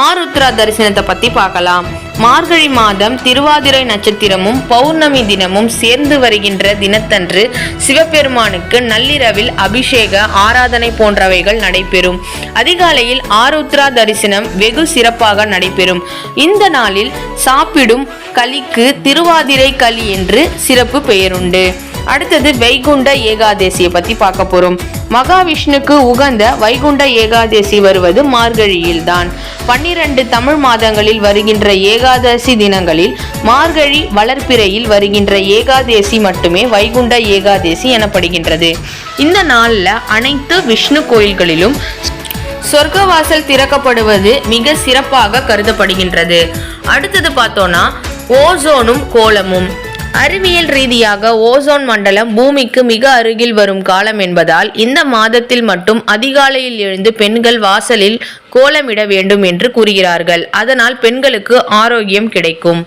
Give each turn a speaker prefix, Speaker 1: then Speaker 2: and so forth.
Speaker 1: ஆருத்ரா தரிசனத்தை பத்தி பார்க்கலாம். மார்கழி மாதம் திருவாதிரை நட்சத்திரமும் பௌர்ணமி தினமும் சேர்ந்து வருகின்ற தினத்தன்று சிவபெருமானுக்கு நள்ளிரவில் அபிஷேக ஆராதனை போன்றவைகள் நடைபெறும். அதிகாலையில் ஆருத்ரா தரிசனம் வெகு சிறப்பாக நடைபெறும். இந்த நாளில் சாப்பிடும் களிக்கு திருவாதிரை களி என்று சிறப்பு பெயருண்டு. அடுத்தது வைகுண்ட ஏகாதசியை பத்தி பார்க்க போறோம். மகாவிஷ்ணுக்கு உகந்த வைகுண்ட ஏகாதசி வருவது மார்கழியில் தான். 12 தமிழ் மாதங்களில் வருகின்ற ஏகாதசி தினங்களில் மார்கழி வளர்ப்பிறையில் வருகின்ற ஏகாதசி மட்டுமே வைகுண்ட ஏகாதசி எனப்படுகின்றது. இந்த நாள்ல அனைத்து விஷ்ணு கோயில்களிலும் சொர்க்கவாசல் திறக்கப்படுவது மிக சிறப்பாக கருதப்படுகின்றது. அடுத்தது பார்த்தோம்னா ஓசோனும் கோலமும். அறிவியல் ரீதியாக ஓசோன் மண்டலம் பூமிக்கு மிக அருகில் வரும் காலம் என்பதால் இந்த மாதத்தில் மட்டும் அதிகாலையில் எழுந்து பெண்கள் வாசலில் கோலமிட வேண்டும் என்று கூறுகிறார்கள். அதனால் பெண்களுக்கு ஆரோக்கியம் கிடைக்கும்.